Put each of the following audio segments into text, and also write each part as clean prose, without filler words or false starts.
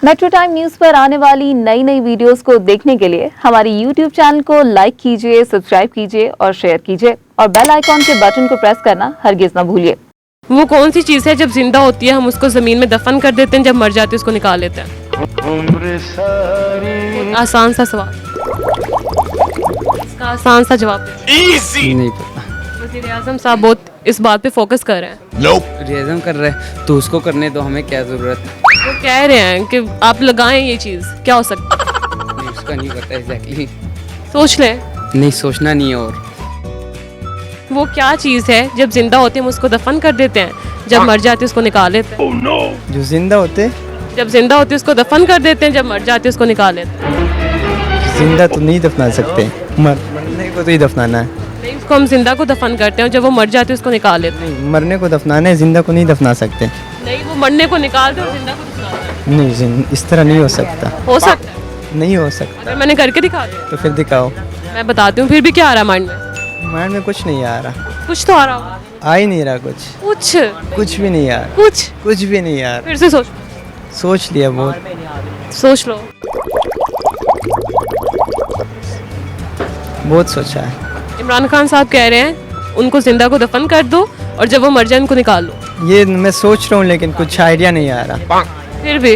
Metro time news पर आने वाली नई नई वीडियोस को देखने के लिए हमारे YouTube चैनल को लाइक कीजिए, सब्सक्राइब कीजिए और शेयर कीजिए और बेल आइकॉन के बटन को प्रेस करना हरगिज ना भूलिए। वो कौन सी चीज़ है जब जिंदा होती है हम उसको जमीन में दफन कर देते हैं, जब मर जाती है उसको निकाल लेते हैं? आसान सा सवाल, इसका आसान सा जवाब इजी नहीं पता। वज़ीर आज़म साहब बहुत इस बात पे फोकस कर रहे हैं। रियाज़म कर रहे हैं तो उसको करने दो, हमें क्या जरूरत है। वो कह रहे हैं कि आप लगाएं ये चीज़, क्या हो सकता है? नहीं, उसका नहीं पता एग्जैक्टली। सोच लें। नहीं, सोचना नहीं है। और वो क्या चीज़ है जब जिंदा होते हैं हम उसको दफन कर देते हैं, जब मर जाते हैं उसको निकाल लेते हैं? जो जिंदा होते जब जिंदा होते हैं उसको दफन कर देते हैं, जब मर जाते हैं उसको निकाल लेते हैं। जिंदा तो नहीं दफना सकते, मरने को तो ही दफनाना है। नहीं, उसको हम जिंदा को दफन करते हैं और जब वो मर जाते हैं उसको निकाल लेते हैं। नहीं, मरने को दफनाना है, जिंदा को नहीं दफना सकते। नहीं, वो मरने को निकालते हैं और जिंदा को दफनाते हैं। नहीं, इस तरह नहीं हो सकता। हो सकता है, नहीं हो सकता। अगर मैंने करके दिखा दिया तो फिर दिखाओ। मैं बताती हूँ। फिर भी क्या आ रहा माइंड में? माइंड में कुछ नहीं आ रहा, कुछ तो आ रहा होगा। आ ही नहीं रहा कुछ। कुछ भी नहीं आ रहा, कुछ भी नहीं आ रहा। फिर से सोच लिया बहुत। सोच लो। बहुत सोचा है। इमरान खान साहब कह रहे हैं उनको जिंदा को दफन कर दो और जब वो मर जाए उनको निकाल लो। ये मैं सोच रहा हूँ लेकिन कुछ आइडिया नहीं आ रहा। फिर भी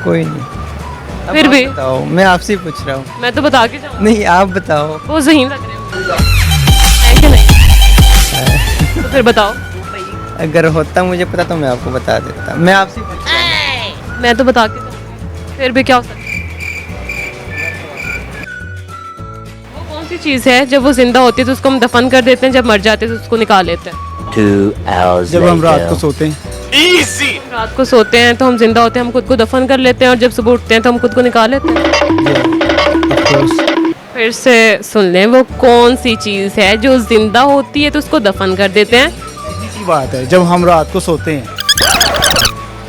कोई नहीं। फिर भी बताओ, मैं आपसे पूछ रहा हूँ। मैं तो बता के जाऊँ। नहीं, आप बताओ। वो ज़हीन लग रहे हैं कि नहीं? तो फिर बताओ। अगर होता मुझे पता तो मैं आपको बता देता। मैं आपसे मैं तो बता के जाऊँ। फिर भी क्या हो सकता है? वो कौन सी चीज़ है जब वो जिंदा होती है तो उसको हम दफन कर देते हैं, जब मर जाते हैं तो उसको निकाल लेते हैं? 2 hours जब हम रात later. को सोते हैं। रात को सोते हैं तो हम जिंदा होते हैं, हम खुद को दफन कर लेते हैं और जब सुबह उठते हैं तो हम खुद को निकाल लेते हैं। फिर से सुन लें, वो कौन सी चीज़ है जो जिंदा होती है तो उसको दफन कर देते हैं, इसी बात है, जब हम रात को सोते हैं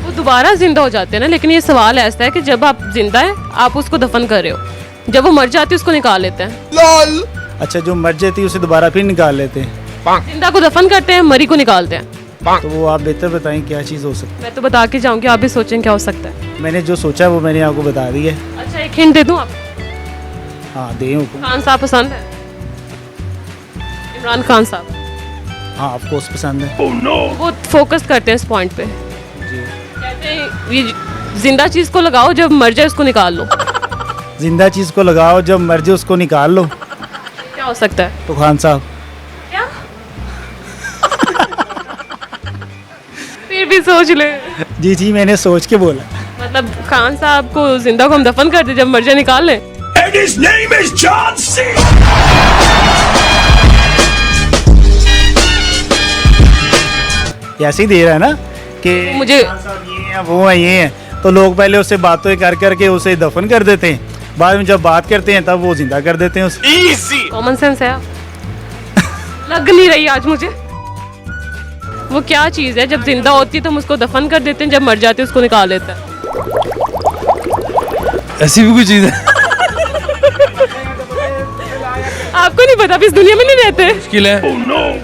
वो दोबारा जिंदा हो जाते हैं ना। लेकिन ये सवाल ऐसा है कि जब आप जिंदा हैं आप उसको दफन कर रहे हो, जब वो मर जाती है उसको निकाल लेते हैं। अच्छा, जो मर जाती है उसे दोबारा फिर निकाल लेते हैं। जिंदा को दफन करते हैं, मरी को निकालते हैं। तो वो आप बेहतर बताएं क्या चीज़ हो सकती मैं तो बता के जाऊंगी, आप भी सोचें क्या हो सकता है। है। मैंने जो सोचा वो मैंने आपको बता दी है। अच्छा, एक हिंट दे दूं आप? हाँ, दें हुक्म। खान साहब पसंद है? इमरान खान साहब हाँ, ऑफ कोर्स पसंद है। वो फोकस करते हैं इस पॉइंट पे। कहते हैं ये जिंदा चीज को लगाओ, जब मर जाए उसको निकाल लो। जिंदा चीज़ को लगाओ, जब मर जाए उसको निकाल लो। क्या हो सकता है? तो खान साहब। क्या? फिर भी सोच ले। जी, मैंने सोच के बोला। मतलब खान साहब को जिंदा को हम दफन कर दे, जब मर जाए निकाल लें। And his name is John C. ऐसे ही दे रहा है ना कि मुझे खान साहब ये हैं, वो है, ये हैं। तो लोग पहले उससे बातें कर करके उसे दफन कर देते हैं, बाद में जब बात करते हैं तब वो जिंदा कर देते हैं उसे। Easy. कॉमन सेंस है आप। लग नहीं रही आज मुझे। वो क्या चीज़ है जब जिंदा होती है तो हम उसको दफन कर देते हैं, जब मर जाते हैं उसको निकाल लेते हैं? ऐसी भी कोई चीज़ है? आपको नहीं पता, आप इस दुनिया में नहीं रहते। मुश्किल है।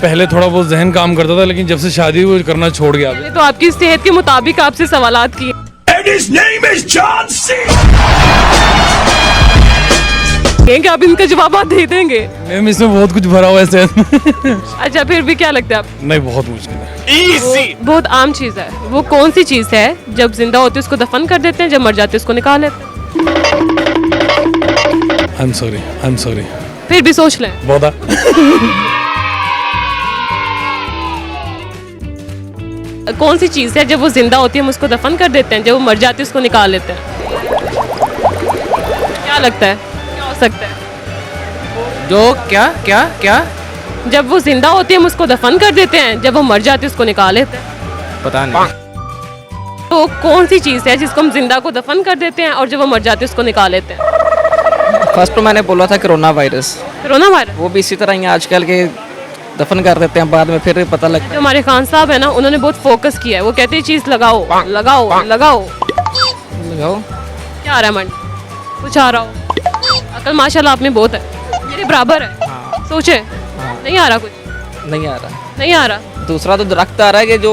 पहले थोड़ा बहुत जहन काम करता था लेकिन जब से शादी हुई वो करना छोड़ गया। मैंने तो आपकी सेहत के मुताबिक आपसे सवालात किए। And his name is John C. कि आप इनका जवाब दे देंगे। मैम, इसमें बहुत कुछ भरा हुआ है सेहत में। अच्छा, फिर भी क्या लगता है आप? नहीं, बहुत मुश्किल है। Easy. बहुत आम चीज़ है। वो कौन सी चीज़ है जब जिंदा होती है उसको दफन कर देते हैं, जब मर जाते हैं उसको निकाल लेते हैं? I am sorry. फिर भी सोच लें। बहुत कौन सी चीज़ है जब वो जिंदा होती है हम उसको दफन कर देते हैं, जब वो मर जाती है उसको निकाल लेते हैं? क्या लगता है क्या हो सकता है? जो क्या जब वो जिंदा होती है हम उसको दफन कर देते हैं, जब वो मर जाती है उसको निकाल लेते हैं। पता नहीं। तो कौन सी चीज़ है जिसको हम जिंदा को दफन कर देते हैं और जब वो मर जाती है उसको निकाल लेते हैं? फर्स्ट तो मैंने बोला था कोरोना वायरस, कोरोना वायरस। वो भी इसी तरह ही आजकल के दफन कर देते हैं, बाद में फिर पता लगता जो हमारे खान साहब है ना, उन्होंने बहुत फोकस किया है। वो कहते हैं चीज़ लगाओ लगाओ लगाओ। है। लगाओ। क्या आ रहा है मन? कुछ आ रहा हो? अकल माशाल्लाह आप में बहुत है, मेरे बराबर है। सोचे नहीं आ रहा कुछ? नहीं आ रहा। नहीं आ रहा। दूसरा तो दरख्त आ रहा है कि जो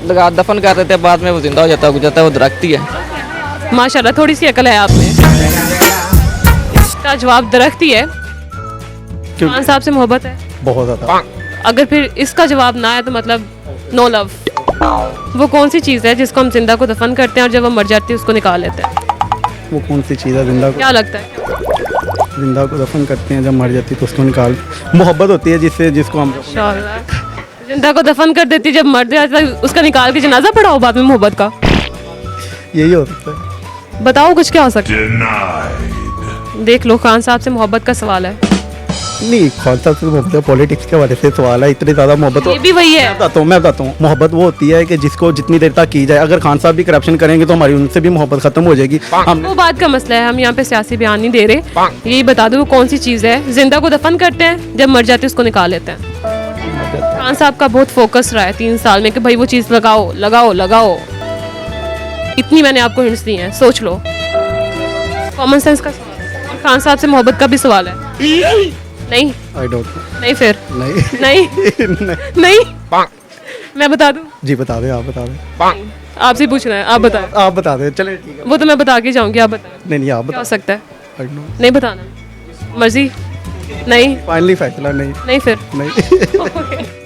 लगा दफन कर देते हैं, बाद में वो जिंदा हो जाता है, वो दरख्त ही है। माशाल्लाह थोड़ी सी अकल है आप में। इसका जवाब दरख्त ही है। खान साहब से मोहब्बत है बहुत ज़्यादा। अगर फिर इसका जवाब ना है तो मतलब नो लव। वो कौन सी चीज़ है जिसको हम जिंदा को दफन करते हैं और जब वो मर जाती है उसको निकाल लेते हैं? वो कौन सी चीज़ है क्या लगता है? जिंदा को दफन करते हैं, जब मर जाती है तो उसको निकाल, मोहब्बत होती है जिसको हम माशाल्लाह। जिंदा को दफन कर देती है, जब मर जाता है उसका निकाल के जनाजा पढ़ाओ बाद में मोहब्बत का। यही हो सकता है। बताओ कुछ क्या हो सकता Denied. है? देख लो, खान साहब से मोहब्बत का सवाल है। नहीं, खान साहब से मोहब्बत पॉलिटिक्स के बारे से सवाल है, इतनी ज़्यादा मोहब्बत ये भी वही है। मैं बताता हूँ मोहब्बत वो होती है कि जिसको जितनी देर तक की जाए। अगर खान साहब भी करप्शन करेंगे तो हमारी उनसे भी मोहब्बत खत्म हो जाएगी। हम वो बात का मसला है, हम यहाँ पे सियासी बयान नहीं दे रहे। यही बता दो वो कौन सी चीज़ है जिंदा को दफन करते हैं, जब मर जाती है उसको निकाल लेते हैं। खान साहब का बहुत फोकस रहा है 3 साल में कि भाई वो चीज़ लगाओ लगाओ लगाओ। इतनी मैंने आपको हिंट्स दी हैं, सोच लो। कॉमन सेंस का सवाल है और खान साहब से मोहब्बत का भी सवाल है। नहीं आई डोंट नहीं फिर नहीं नहीं नहीं मैं बता दूं? जी बता दें, आप बता दें। आपसे पूछना है, आप बताएं। आप बता दें, चले ठीक है। वो तो मैं बता के जाऊंगी, आप बताएं। नहीं आप क्या हो बता। सकता है? I don't know. नहीं बताना, मर्जी। नहीं फाइनली फैसला नहीं नहीं फिर नहीं। Okay.